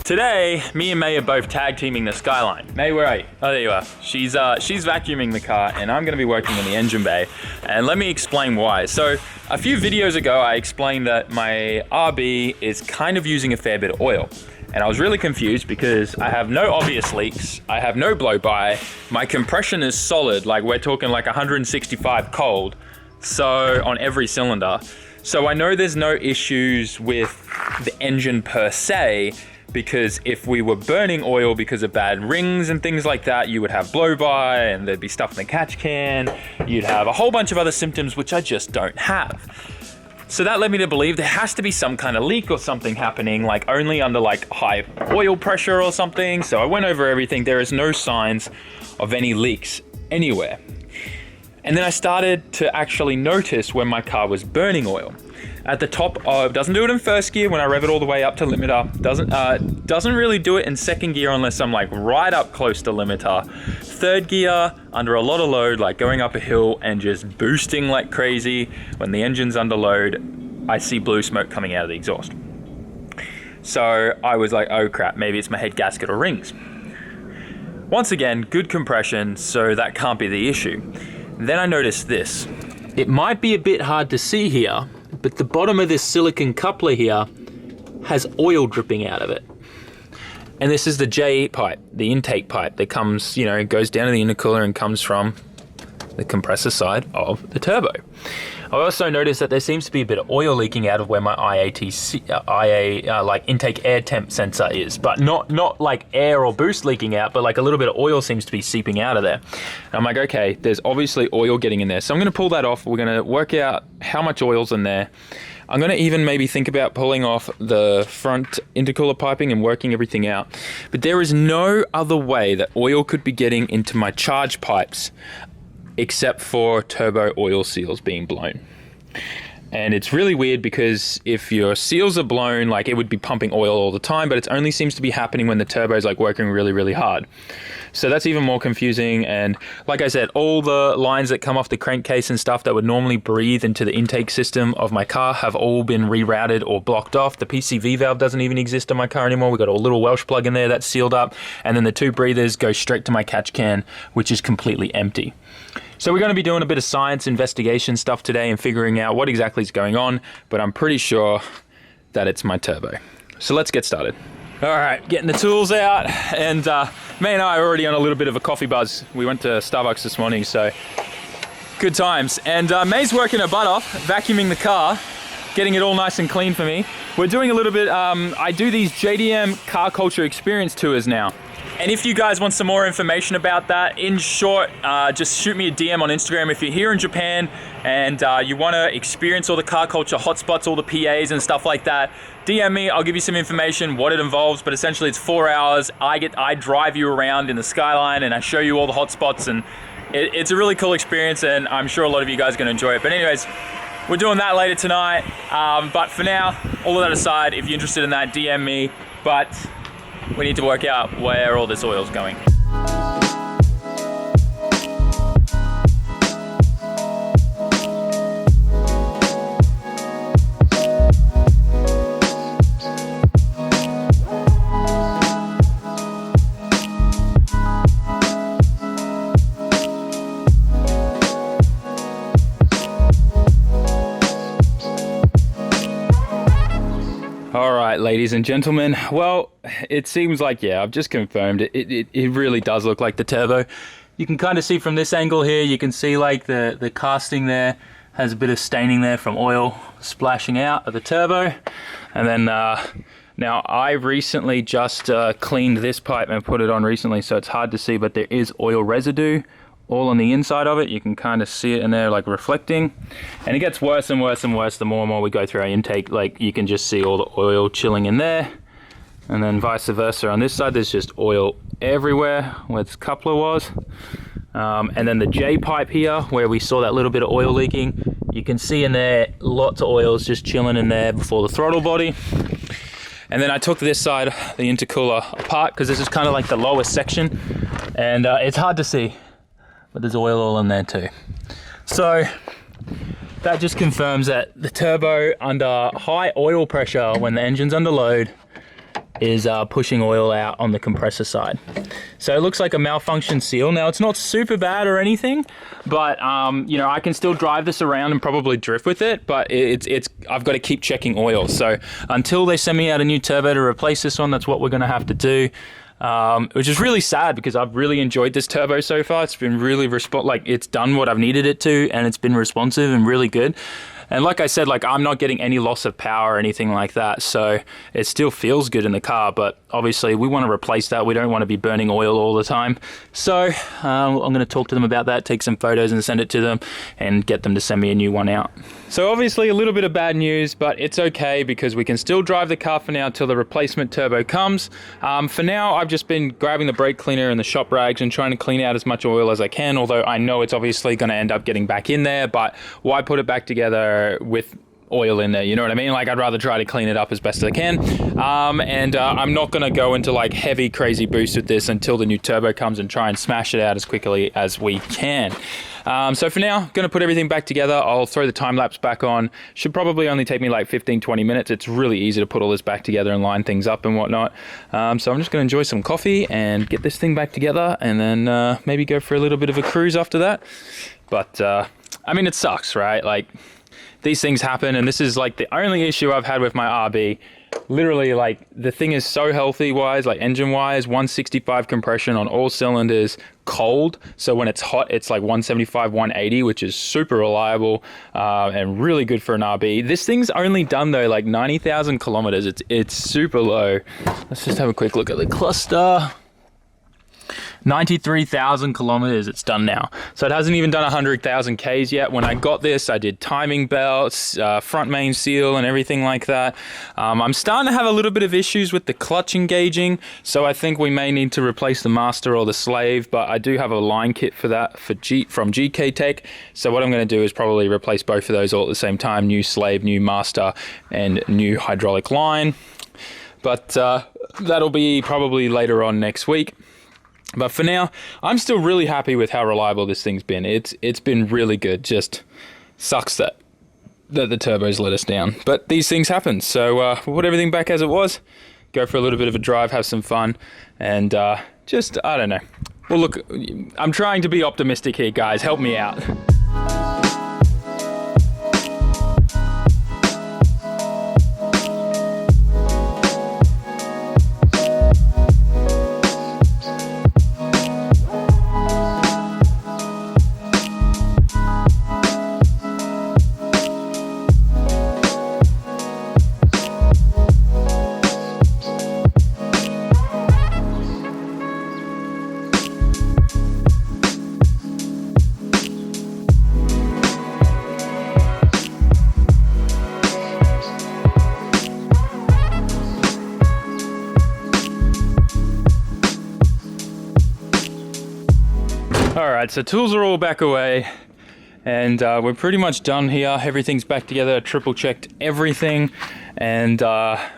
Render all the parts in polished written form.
Today, me and May are both tag teaming the Skyline. May, where are you? Oh, there you are. She's vacuuming the car and I'm gonna be working in the engine bay. And let me explain why. So a few videos ago, I explained that my RB is kind of using a fair bit of oil. And I was really confused because I have no obvious leaks. I have no blow by. My compression is solid. Like we're talking like 165 cold. So on every cylinder. So I know there's no issues with the engine per se, because if we were burning oil because of bad rings and things like that, you would have blow-by and there'd be stuff in the catch can. You'd have a whole bunch of other symptoms, which I just don't have. So that led me to believe there has to be some kind of leak or something happening, like only under like high oil pressure or something. So I went over everything. There is no signs of any leaks anywhere. And then I started to actually notice when my car was burning oil. At the top of, doesn't do it in first gear when I rev it all the way up to limiter. Doesn't really do it in second gear unless I'm like right up close to limiter. Third gear, under a lot of load, like going up a hill and just boosting like crazy. When the engine's under load, I see blue smoke coming out of the exhaust. So I was like, oh crap, maybe it's my head gasket or rings. Once again, good compression, so that can't be the issue. Then I noticed this. It might be a bit hard to see here, but the bottom of this silicon coupler here has oil dripping out of it. And this is the J pipe, the intake pipe that comes, goes down to the intercooler and comes from the compressor side of the turbo. I also noticed that there seems to be a bit of oil leaking out of where my like intake air temp sensor is, but not like air or boost leaking out, but like a little bit of oil seems to be seeping out of there. And I'm like, okay, there's obviously oil getting in there. So I'm gonna pull that off. We're gonna work out how much oil's in there. I'm gonna even maybe think about pulling off the front intercooler piping and working everything out. But there is no other way that oil could be getting into my charge pipes except for turbo oil seals being blown. And it's really weird because if your seals are blown, like it would be pumping oil all the time, but it only seems to be happening when the turbo is like working really, really hard. So that's even more confusing. And like I said, all the lines that come off the crankcase and stuff that would normally breathe into the intake system of my car have all been rerouted or blocked off. The PCV valve doesn't even exist in my car anymore. We've got a little Welsh plug in there that's sealed up. And then the two breathers go straight to my catch can, which is completely empty. So we're going to be doing a bit of science investigation stuff today and figuring out what exactly is going on, but I'm pretty sure that it's my turbo. So let's get started. All right, getting the tools out, and May and I are already on a little bit of a coffee buzz. We went to Starbucks this morning, so good times. And May's working her butt off, vacuuming the car, getting it all nice and clean for me. We're doing a little bit, I do these JDM car culture experience tours now. And if you guys want some more information about that, in short, just shoot me a DM on Instagram. If you're here in Japan and you want to experience all the car culture hotspots, all the PAs and stuff like that, DM me. I'll give you some information, what it involves. But essentially, it's 4 hours. I drive you around in the Skyline and I show you all the hotspots, and it's a really cool experience. And I'm sure a lot of you guys are going to enjoy it. But anyways, we're doing that later tonight. But for now, all of that aside, if you're interested in that, DM me. But we need to work out where all this oil's going. All right, ladies and gentlemen. Well, it seems like, yeah, I've just confirmed it. It really does look like the turbo. You can kind of see from this angle here, you can see like the casting there has a bit of staining there from oil splashing out of the turbo. And then now I recently just cleaned this pipe and put it on recently, so it's hard to see, but there is oil residue all on the inside of it. You can kind of see it in there like reflecting, and it gets worse and worse and worse the more and more we go through our intake. Like you can just see all the oil chilling in there, and then vice versa on this side there's just oil everywhere where this coupler was. And then the J pipe here where we saw that little bit of oil leaking, you can see in there lots of oils just chilling in there before the throttle body. And then I took this side, the intercooler, apart because this is kind of like the lowest section, and it's hard to see, but there's oil all in there too. So that just confirms that the turbo under high oil pressure when the engine's under load is pushing oil out on the compressor side. So it looks like a malfunctioned seal. Now it's not super bad or anything, but you know, I can still drive this around and probably drift with it, but I've got to keep checking oil. So until they send me out a new turbo to replace this one, that's what we're gonna have to do. Which is really sad because I've really enjoyed this turbo so far. It's been really it's done what I've needed it to, and it's been responsive and really good. And like I said, like I'm not getting any loss of power or anything like that, so it still feels good in the car, but obviously we want to replace that. We don't want to be burning oil all the time. So I'm going to talk to them about that, take some photos and send it to them and get them to send me a new one out. So obviously a little bit of bad news, but it's okay because we can still drive the car for now till the replacement turbo comes. For now, I've just been grabbing the brake cleaner and the shop rags and trying to clean out as much oil as I can, although I know it's obviously going to end up getting back in there, but why put it back together with oil in there, you know what I mean? Like I'd rather try to clean it up as best as I can. I'm not gonna go into like heavy crazy boost with this until the new turbo comes and try and smash it out as quickly as we can. So for now, gonna put everything back together. I'll throw the time lapse back on. Should probably only take me like 15-20 minutes. It's really easy to put all this back together and line things up and whatnot. So I'm just gonna enjoy some coffee and get this thing back together, and then maybe go for a little bit of a cruise after that. But I mean, it sucks, right? Like, these things happen, and this is like the only issue I've had with my RB. Literally, like, the thing is so healthy wise, like engine wise, 165 compression on all cylinders, cold. So when it's hot, it's like 175, 180, which is super reliable and really good for an RB. This thing's only done though like 90,000 kilometers. It's super low. Let's just have a quick look at the cluster. 93,000 kilometers it's done now. So it hasn't even done 100,000 Ks yet. When I got this, I did timing belts, front main seal and everything like that. I'm starting to have a little bit of issues with the clutch engaging, so I think we may need to replace the master or the slave, but I do have a line kit for that from GK Tech. So what I'm going to do is probably replace both of those all at the same time, new slave, new master, and new hydraulic line. But that'll be probably later on next week. But for now, I'm still really happy with how reliable this thing's been. It's been really good. Just sucks that the turbos let us down. But these things happen. So we'll put everything back as it was, go for a little bit of a drive, have some fun, and just, I don't know. Well, look, I'm trying to be optimistic here, guys. Help me out. Alright, so tools are all back away, and we're pretty much done here. Everything's back together, triple checked everything, and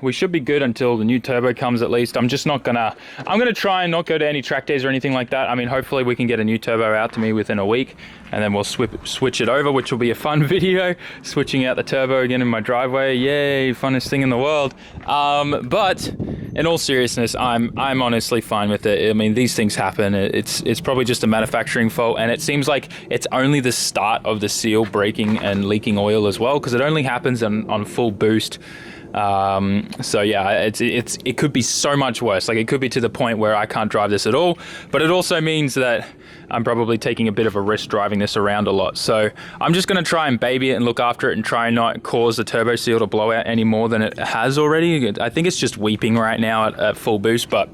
we should be good until the new turbo comes at least. I'm gonna try and not go to any track days or anything like that. I mean, hopefully we can get a new turbo out to me within a week, and then we'll switch it over, which will be a fun video, switching out the turbo again in my driveway. Yay, funnest thing in the world. But in all seriousness, I'm honestly fine with it. I mean, these things happen. It's probably just a manufacturing fault, and it seems like it's only the start of the seal breaking and leaking oil as well, because it only happens on full boost. So yeah, it could be so much worse. Like, it could be to the point where I can't drive this at all, but it also means that I'm probably taking a bit of a risk driving this around a lot. So I'm just going to try and baby it and look after it and try and not cause the turbo seal to blow out any more than it has already. I think it's just weeping right now at full boost, but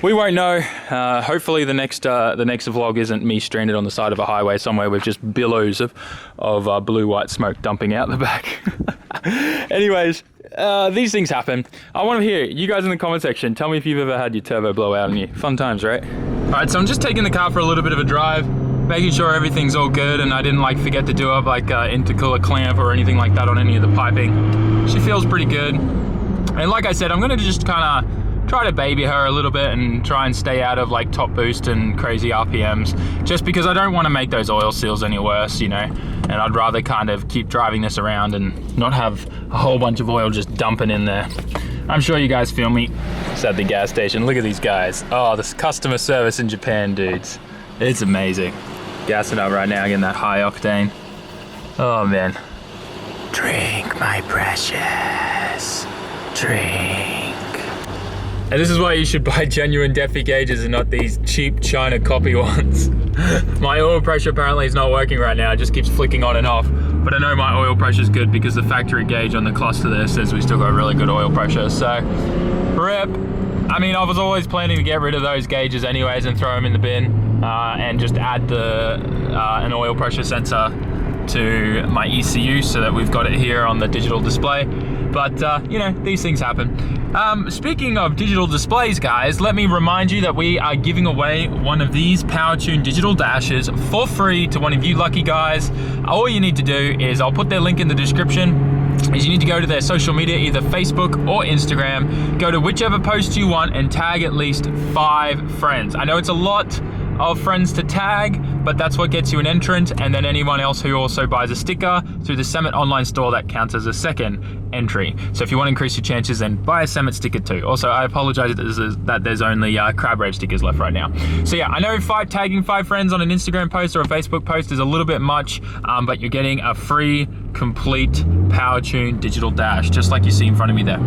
we won't know. Hopefully the next vlog isn't me stranded on the side of a highway somewhere with just billows of blue-white smoke dumping out the back. Anyways, these things happen. I want to hear you guys in the comment section. Tell me if you've ever had your turbo blow out on you. Fun times, right? All right, so I'm just taking the car for a little bit of a drive, making sure everything's all good, and I didn't like forget to do up like intercooler clamp or anything like that on any of the piping. She feels pretty good. And like I said, I'm gonna just kind of try to baby her a little bit and try and stay out of like top boost and crazy RPMs, just because I don't want to make those oil seals any worse, you know, and I'd rather kind of keep driving this around and not have a whole bunch of oil just dumping in there. I'm sure you guys feel me. It's at the gas station. Look at these guys. Oh, this customer service in Japan, dudes. It's amazing. Gassing up right now, getting that high octane. Oh man. Drink, my precious. Drink. And this is why you should buy genuine Defi gauges and not these cheap China copy ones. My oil pressure apparently is not working right now. It just keeps flicking on and off. But I know my oil pressure is good because the factory gauge on the cluster there says we still got really good oil pressure. So, rip. I mean, I was always planning to get rid of those gauges anyways and throw them in the bin and just add an oil pressure sensor to my ECU so that we've got it here on the digital display. But, you know, these things happen. Speaking of digital displays, guys, let me remind you that we are giving away one of these PowerTune digital dashes for free to one of you lucky guys. All you need to do is, I'll put their link in the description, is you need to go to their social media, either Facebook or Instagram, go to whichever post you want and tag at least 5 friends. I know it's a lot of friends to tag, but that's what gets you an entrant, and then anyone else who also buys a sticker through the SAMMIT online store, that counts as a second entry. So if you want to increase your chances, then buy a SAMMIT sticker too. Also, I apologize that there's only crab rave stickers left right now. So yeah, I know tagging 5 friends on an Instagram post or a Facebook post is a little bit much, but you're getting a free, complete PowerTune digital dash, just like you see in front of me there.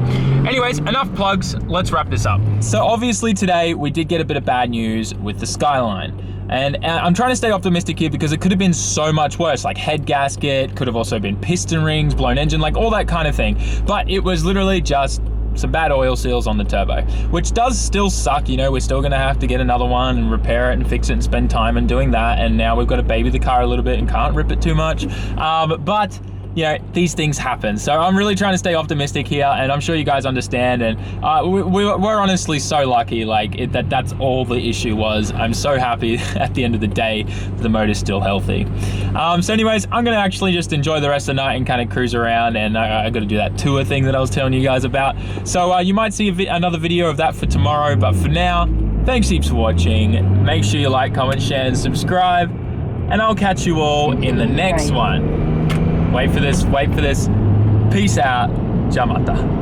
Anyways, enough plugs, let's wrap this up. So obviously today we did get a bit of bad news with the Skyline. And I'm trying to stay optimistic here because it could have been so much worse, like head gasket, could have also been piston rings, blown engine, like all that kind of thing. But it was literally just some bad oil seals on the turbo, which does still suck, you know. We're still gonna have to get another one and repair it and fix it and spend time in doing that. And now we've got to baby the car a little bit and can't rip it too much. But you know, these things happen. So I'm really trying to stay optimistic here, and I'm sure you guys understand. And we're honestly so lucky, like that's all the issue was. I'm so happy at the end of the day the motor's still healthy. So anyways, I'm gonna actually just enjoy the rest of the night and kind of cruise around, and I gotta do that tour thing that I was telling you guys about. So you might see another video of that for tomorrow, but for now, thanks heaps for watching. Make sure you like, comment, share, and subscribe, and I'll catch you all in the next one. Wait for this. Peace out. Jamata.